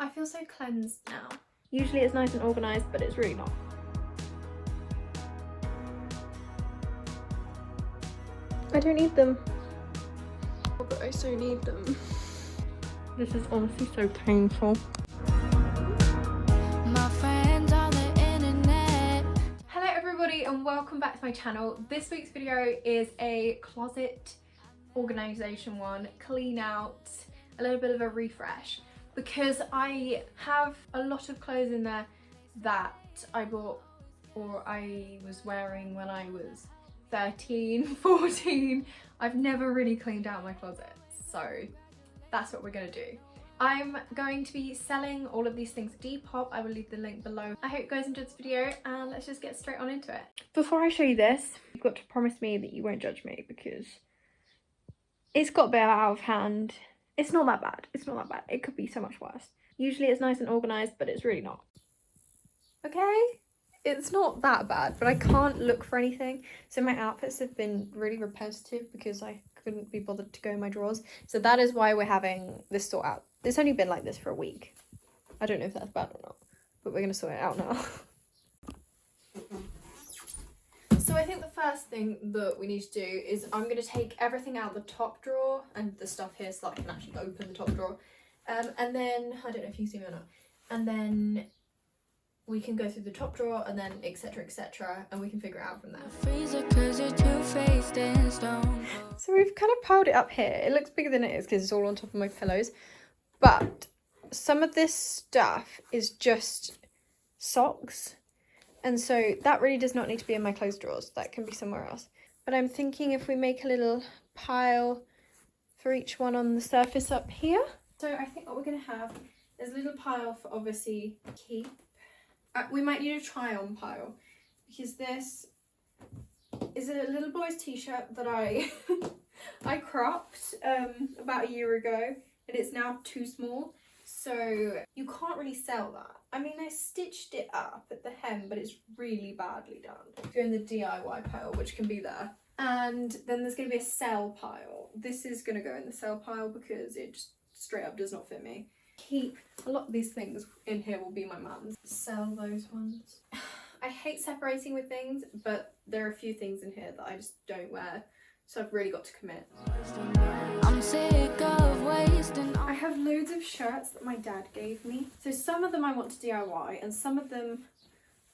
I feel so cleansed now. Usually it's nice and organised, but it's really not. I don't need them. But I so need them. This is honestly so painful. My friends on the internet. Hello everybody and welcome back to my channel. This week's video is a closet organisation one, clean out, a little bit of a refresh. Because I have a lot of clothes in there that I bought or I was wearing when I was 13, 14. I've never really cleaned out my closet, so that's what we're gonna do. I'm going to be selling all of these things at Depop. I will leave the link below. I hope you guys enjoyed this video and let's just get straight on into it. Before I show you this, you've got to promise me that you won't judge me because it's got a bit out of hand. It's not that bad. It's not that bad. It could be so much worse. Usually it's nice and organised, but it's really not. Okay? It's not that bad, but I can't look for anything. So my outfits have been really repetitive because I couldn't be bothered to go in my drawers. So that is why we're having this sort out. It's only been like this for a week. I don't know if that's bad or not, but we're going to sort it out now. So I think the first thing that we need to do is I'm going to take everything out of the top drawer and the stuff here so that I can actually open the top drawer. And then, I don't know if you can see me or not, and then we can go through the top drawer and then etc, and we can figure it out from there. So we've kind of piled it up here. It looks bigger than it is because it's all on top of my pillows, but some of this stuff is just socks. And so that really does not need to be in my clothes drawers. That can be somewhere else. But I'm thinking if we make a little pile for each one on the surface up here. So I think what we're going to have is a little pile for obviously keep. We might need a try on pile because this is a little boy's t-shirt that I I cropped about a year ago and it's now too small. So you can't really sell that. I mean, I stitched it up at the hem, but it's really badly done. Go in the DIY pile, which can be there. And then there's going to be a sell pile. This is going to go in the sell pile because it just straight up does not fit me. Keep a lot of these things in here will be my mum's. Sell those ones. I hate separating with things, but there are a few things in here that I just don't wear. So I've really got to commit. I'm sick of wasting. I have loads of shirts that my dad gave me. So some of them I want to DIY and some of them,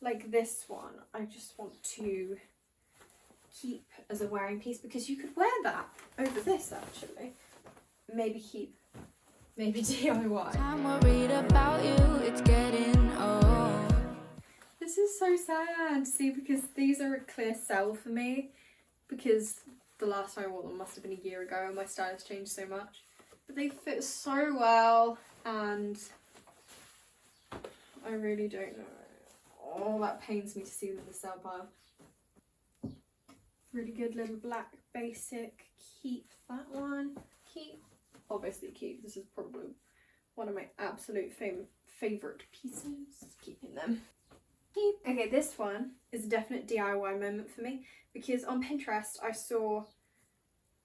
like this one, I just want to keep as a wearing piece because you could wear that over this actually. Maybe keep, maybe DIY. I'm worried about you, it's getting old. This is so sad, see, because these are a clear sell for me because the last time I wore them must have been a year ago and my style has changed so much. But they fit so well and I really don't know. Oh, that pains me to see them in the sell pile. Really good little black basic. Keep that one. Keep. Obviously keep. This is probably one of my absolute favourite pieces. Keeping them. Keep. Okay, this one is a definite DIY moment for me. Because on Pinterest I saw,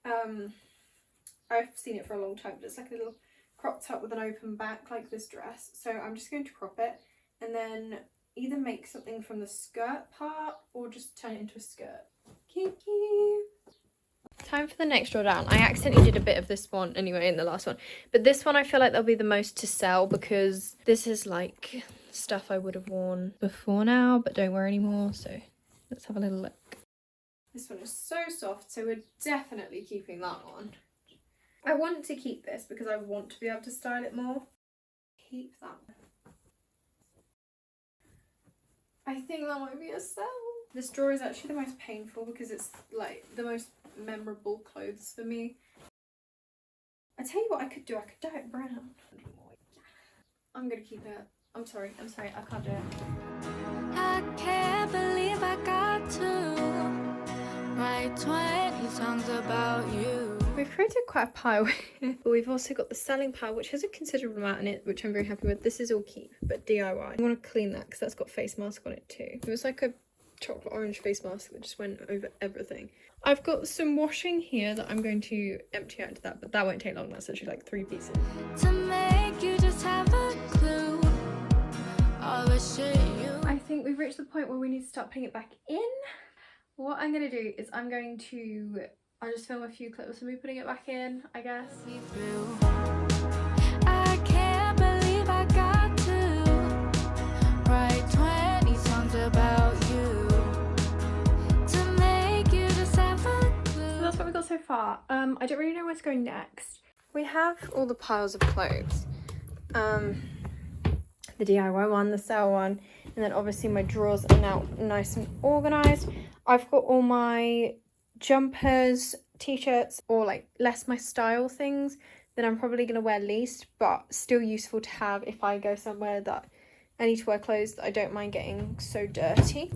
I've seen it for a long time, but it's like a little crop top with an open back like this dress. So I'm just going to crop it and then either make something from the skirt part or just turn it into a skirt. Keep. Time for the next drawer down. I accidentally did a bit of this one anyway in the last one. But this one I feel like there'll be the most to sell because this is like stuff I would have worn before now but don't wear anymore. So let's have a little look. This one is so soft, so we're definitely keeping that one. I want to keep this because I want to be able to style it more. Keep that. I think that might be a sell. This drawer is actually the most painful because it's like the most memorable clothes for me. I tell you what I could do, I could dye it brown. I'm gonna keep it. I'm sorry, I can't do it. I can't believe I got to write 20 songs about you. We've created quite a pile here, but we've also got the selling pile, which has a considerable amount in it, which I'm very happy with. This is all keep, but DIY. I want to clean that because that's got face mask on it too. It was like a chocolate orange face mask that just went over everything. I've got some washing here that I'm going to empty out into that, but that won't take long. That's actually like 3 pieces. To make you just have a clue. the point where we need to start putting it back in. What I'm going to do is I'll just film a few clips of me putting it back in, I guess. I can't believe I got to write 20 songs about you to make you just have a clue. So that's what we got so far. I don't really know where to go next. We have all the piles of clothes. The DIY one, the sale one, and then obviously my drawers are now nice and organised. I've got all my jumpers, t-shirts, or like less my style things that I'm probably going to wear least, but still useful to have if I go somewhere that I need to wear clothes that I don't mind getting so dirty.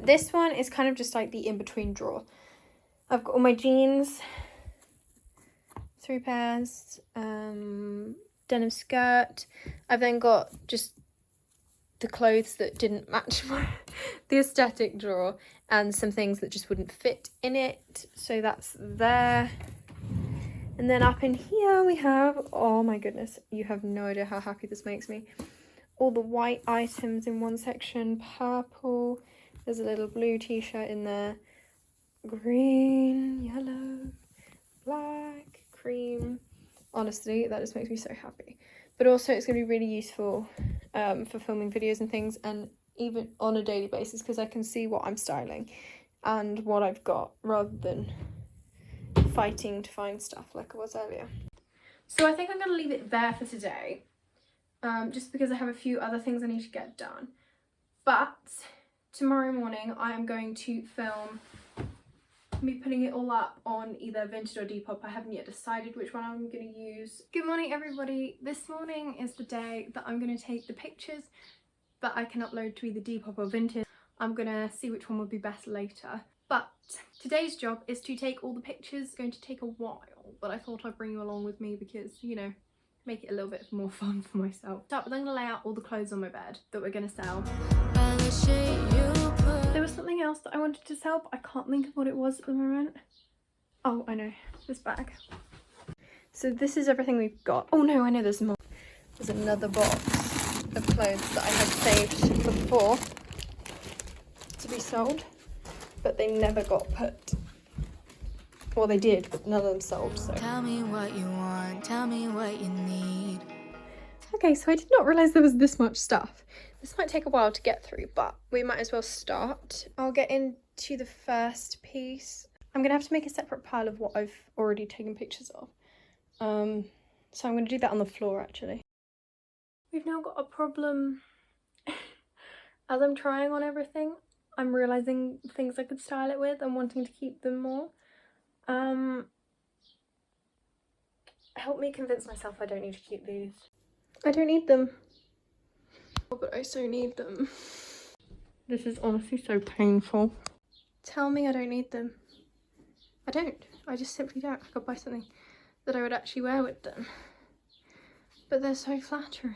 This one is kind of just like the in-between drawer. I've got all my jeans, 3 pairs, denim skirt. I've then got just the clothes that didn't match the aesthetic drawer, and some things that just wouldn't fit in it, so that's there. And then up in here we have, oh my goodness, you have no idea how happy this makes me, all the white items in one section. Purple, there's a little blue t-shirt in there, green, yellow, black, cream. Honestly, that just makes me so happy. But also it's going to be really useful for filming videos and things, and even on a daily basis, because I can see what I'm styling and what I've got rather than fighting to find stuff like I was earlier. So I think I'm going to leave it there for today, just because I have a few other things I need to get done. But tomorrow morning I am going to film me putting it all up on either Vinted or Depop. I haven't yet decided which one I'm going to use. Good morning everybody. This morning is the day that I'm going to take the pictures that I can upload to either Depop or Vinted. I'm going to see which one would be best later. But today's job is to take all the pictures. It's going to take a while, but I thought I'd bring you along with me because, you know, make it a little bit more fun for myself. So I'm going to lay out all the clothes on my bed that we're going to sell. There was something else that I wanted to sell, but I can't think of what it was at the moment. Oh, I know, this bag. So this is everything we've got. Oh no, I know there's more. There's another box of clothes that I had saved before to be sold, but they never got put. Well, they did, but none of them sold, so. Tell me what you want, tell me what you need. Okay, so I did not realise there was this much stuff. This might take a while to get through, but we might as well start. I'll get into the first piece. I'm going to have to make a separate pile of what I've already taken pictures of. So I'm going to do that on the floor, actually. We've now got a problem. As I'm trying on everything, I'm realising things I could style it with and wanting to keep them more. Help me convince myself I don't need to keep these. I don't need them. Oh, but I so need them. This is honestly so painful. Tell me I don't need them. I don't. I just simply don't. I could buy something that I would actually wear with them. But they're so flattering.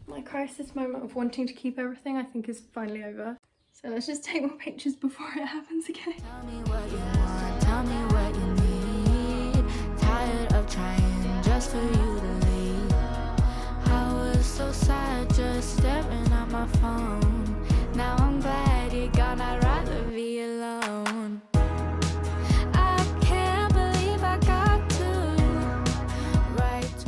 My crisis moment of wanting to keep everything, I think, is finally over. So let's just take more pictures before it happens again. Tell me what you want, tell me what you need. Tired of trying just for you to leave. I was so sad just staring at my phone. Now I'm glad you're gone, I'd rather be alone. I can't believe I got to write.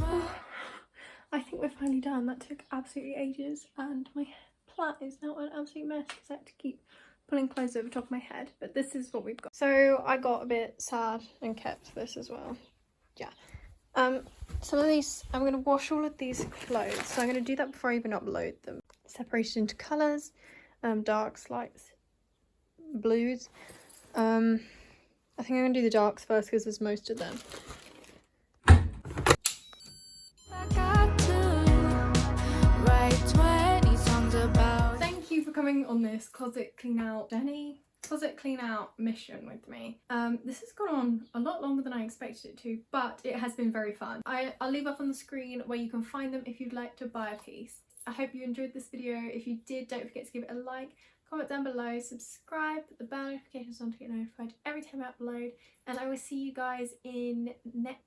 I think we're finally done. That took absolutely ages, and my flat is now an absolute mess because I had to keep pulling clothes over the top of my head, but this is what we've got. So I got a bit sad and kept this as well. Yeah. Some of these, I'm going to wash all of these clothes, so I'm going to do that before I even upload them. Separated into colours, darks, lights, blues. I think I'm going to do the darks first because there's most of them. Thank you for coming on this closet clean out mission with me. This has gone on a lot longer than I expected it to, but it has been very fun. I'll leave up on the screen where you can find them if you'd like to buy a piece. I hope you enjoyed this video. If you did, don't forget to give it a like, comment down below, subscribe, put the bell notifications on to get notified every time I upload, and I will see you guys in next